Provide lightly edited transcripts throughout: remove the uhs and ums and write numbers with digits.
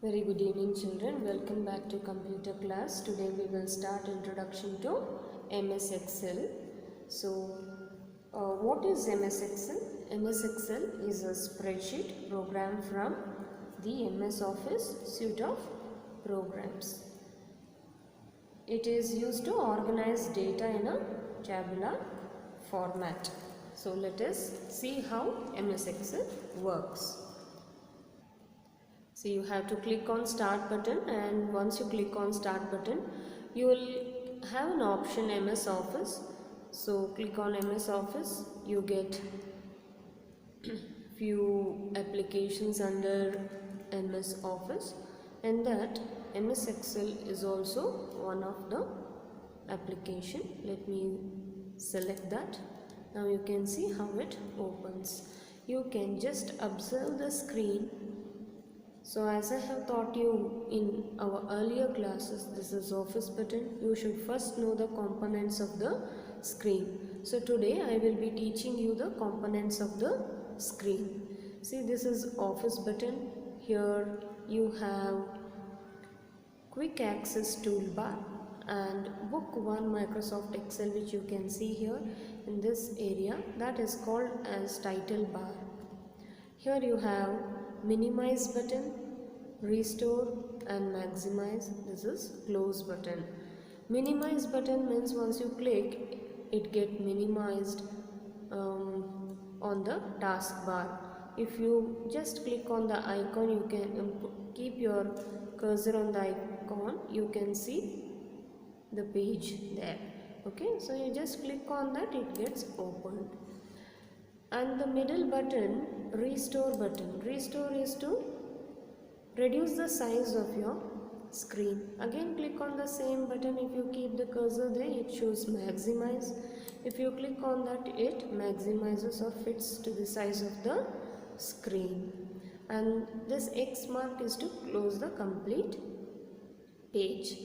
Very good evening children, welcome back to computer class. Today we will start introduction to MS Excel. So what is MS Excel? MS Excel is a spreadsheet program from the MS Office suite of programs. It is used to organize data in a tabular format. So let us see how MS Excel works. So you have to click on start button, and once you click on start button you will have an option MS Office. So click on MS Office, you get few applications under MS Office, and that MS Excel is also one of the application. Let me select that. Now you can see how it opens. You can just observe the screen. So as I have taught you in our earlier classes, this is Office button. You should first know the components of the screen. So today I will be teaching you the components of the screen. See, this is Office button. Here you have quick access toolbar and book one Microsoft Excel, which you can see here in this area, that is called as title bar. Here you have minimize button, restore and maximize. This is close button. Minimize button means once you click it get minimized on the taskbar. If you just click on the icon, you can keep your cursor on the icon, you can see the page there. Okay, so you just click on that, it gets opened. And the middle button, restore button. Restore is to reduce the size of your screen. Again click on the same button. If you keep the cursor there, it shows maximize. If you click on that, it maximizes or fits to the size of the screen. And this X mark is to close the complete page.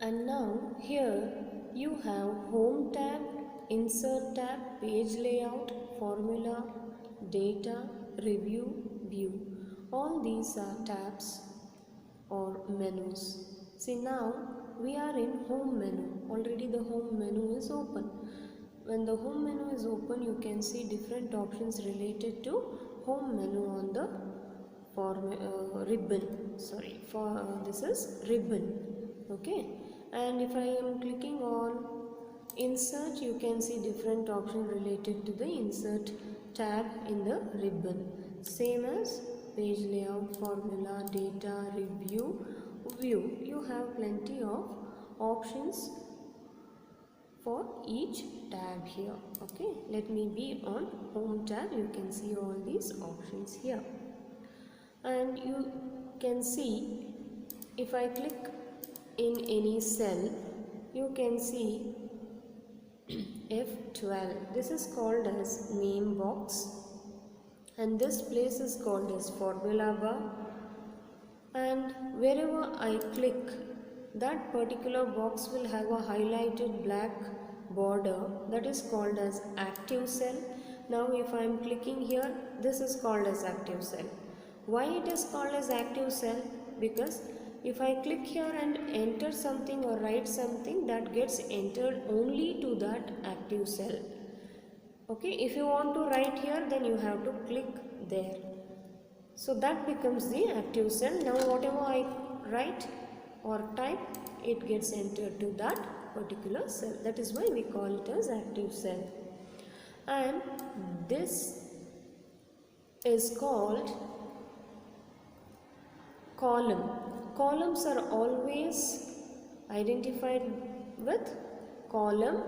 And now here you have home tab, insert tab, page layout, formula, data, review, view. All these are tabs or menus. See, now we are in home menu. Already the home menu is open. When the home menu is open, you can see different options related to home menu on the ribbon. Sorry, this is ribbon. Okay, and if I am clicking on insert, you can see different options related to the insert tab in the ribbon. Same as page layout, formula, data, review, view. You have plenty of options for each tab here. Okay, let me be on home tab. You can see all these options here, and you can see if I click in any cell, you can see F12. This is called as name box, and this place is called as formula bar. And wherever I click, that particular box will have a highlighted black border, that is called as active cell. Now if I am clicking here, this is called as active cell. Why it is called as active cell? Because if I click here and enter something or write something, that gets entered only to that active cell. Okay, if you want to write here, then you have to click there. So that becomes the active cell. Now whatever I write or type, it gets entered to that particular cell. That is why we call it as active cell. And this is called column. Columns are always identified with column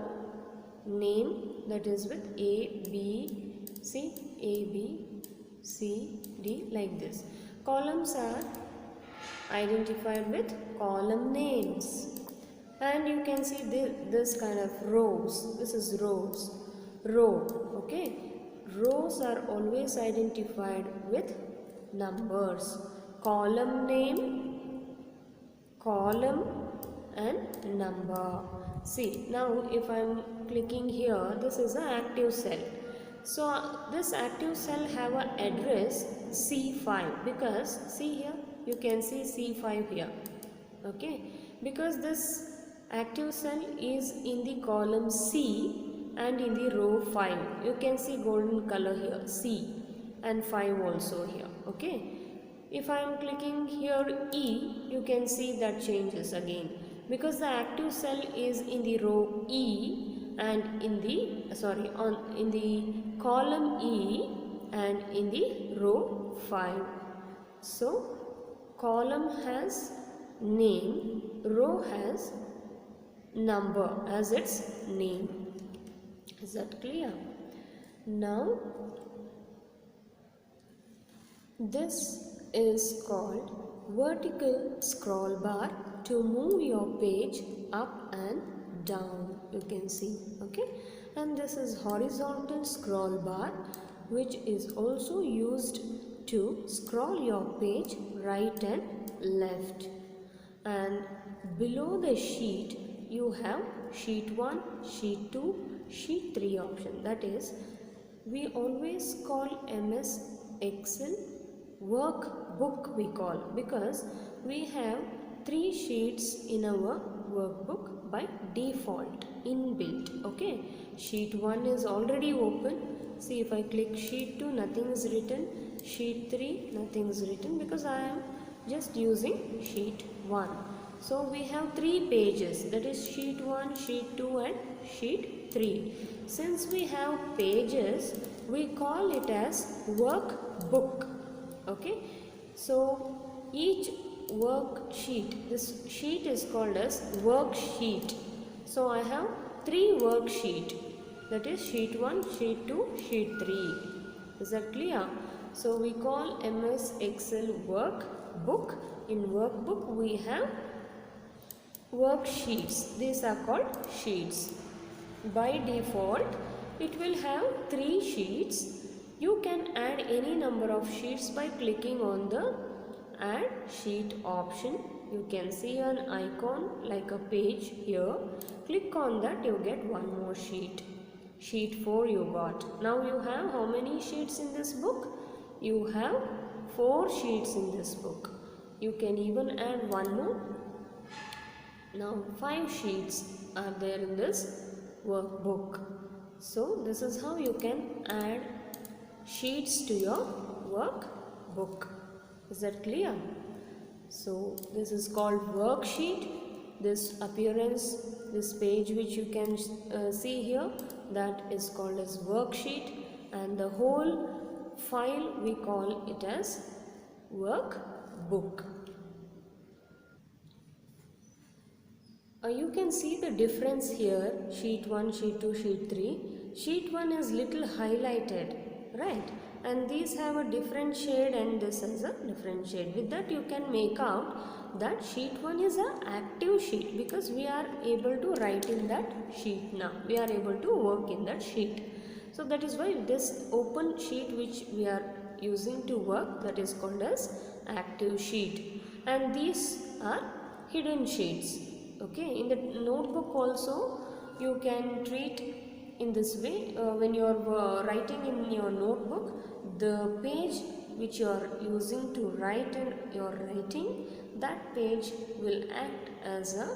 name, that is with A, B, C, D, like this. Columns are identified with column names. And you can see this kind of rows. This is rows. Row. Okay. Rows are always identified with numbers. Column name, column and number. See, now if I am clicking here, this is an active cell. So this active cell have a address C5 because see here, you can see C5 here. Okay, because this active cell is in the column C and in the row 5. You can see golden color here, C, and 5 also here. Okay, if I am clicking here E, you can see that changes again because the active cell is in the row E and in the in the column E and in the row 5. So column has name, row has number as its name. Is that clear? Now this is called vertical scroll bar to move your page up and down, you can see. Okay, and this is horizontal scroll bar which is also used to scroll your page right and left. And below the sheet you have sheet 1, sheet 2, sheet 3 option. That is, we always call MS Excel workbook we call because we have 3 sheets in our workbook by default inbuilt. Okay, sheet 1 is already open. See, if I click sheet 2, nothing is written. Sheet 3, nothing is written because I am just using sheet 1. So we have 3 pages, that is sheet 1, sheet 2 and sheet 3. Since we have pages, we call it as workbook. Okay, so each worksheet, this sheet is called as worksheet. So I have 3 worksheet, that is sheet 1, sheet 2, sheet 3. Is that clear? So we call MS Excel workbook. In workbook we have worksheets. These are called sheets. By default it will have 3 sheets. You can add any number of sheets by clicking on the add sheet option. You can see an icon like a page here. Click on that, you get one more sheet. Sheet 4 you got. Now you have how many sheets in this book? You have 4 sheets in this book. You can even add one more. Now 5 sheets are there in this workbook. So this is how you can add sheets to your workbook. Is that clear? So this is called worksheet. This appearance, this page which you can see here, that is called as worksheet, and the whole file we call it as workbook. You can see the difference here, sheet 1, sheet 2, sheet 3. Sheet 1 is little highlighted, right? And these have a different shade and this has a different shade. With that you can make out that sheet 1 is an active sheet because we are able to write in that sheet now. We are able to work in that sheet. So that is why this open sheet which we are using to work, that is called as active sheet. And these are hidden sheets. Okay, in the notebook also you can treat in this way. When you are writing in your notebook, the page which you are using to write in your writing, that page will act as a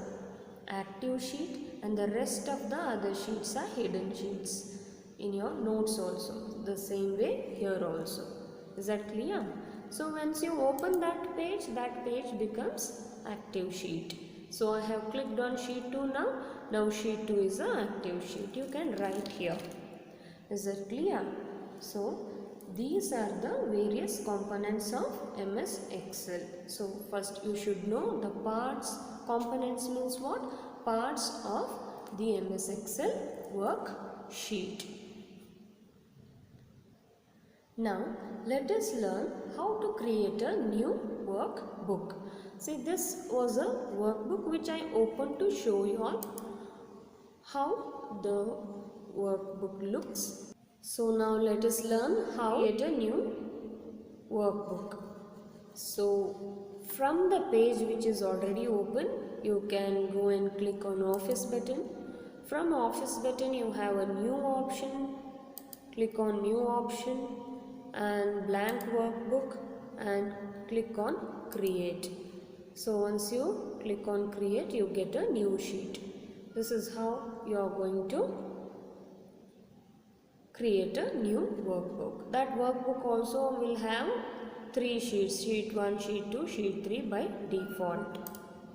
active sheet and the rest of the other sheets are hidden sheets in your notes also. The same way here also. Is that clear? So once you open that page becomes active sheet. So I have clicked on sheet 2 now. Now sheet 2 is an active sheet. You can write here. Is that clear? So these are the various components of MS Excel. So first you should know the parts. Components means what? Parts of the MS Excel worksheet. Now let us learn how to create a new workbook. See, this was a workbook which I opened to show you all how the workbook looks. So now let us learn how to create a new workbook. So from the page which is already open, you can go and click on Office button. From Office button you have a new option. click on new option and blank workbook and click on create. So once you click on create, you get a new sheet. This is how you are going to create a new workbook. That workbook also will have 3 sheets, sheet 1, sheet 2, sheet 3 by default.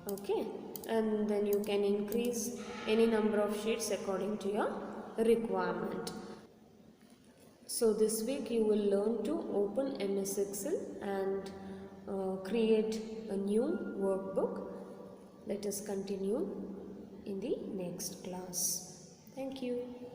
Okay, and then you can increase any number of sheets according to your requirement. So this week you will learn to open MS Excel and create a new workbook. Let us continue in the next class. Thank you.